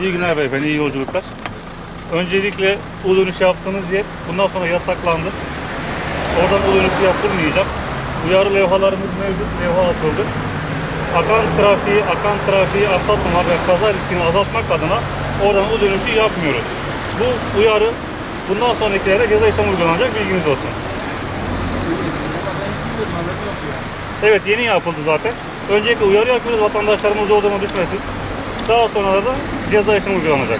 İyi günler beyefendi, iyi yolculuklar. Öncelikle U dönüşü yaptığınız yer bundan sonra yasaklandı. Oradan U dönüşü yapılmayacak. Uyarı levhalarımız mevcut, levha asıldı. Akan trafiği aksatmamak ve kaza riskini azaltmak adına oradan U dönüşü yapmıyoruz. Bu uyarı bundan sonrakilere ceza işlemi uygulanacak, bilginiz olsun. Evet, yeni yapıldı zaten. Öncelikle uyarı yapıyoruz, vatandaşlarımız yolda düşmesin. Daha sonra da ceza işlemi uygulanacak.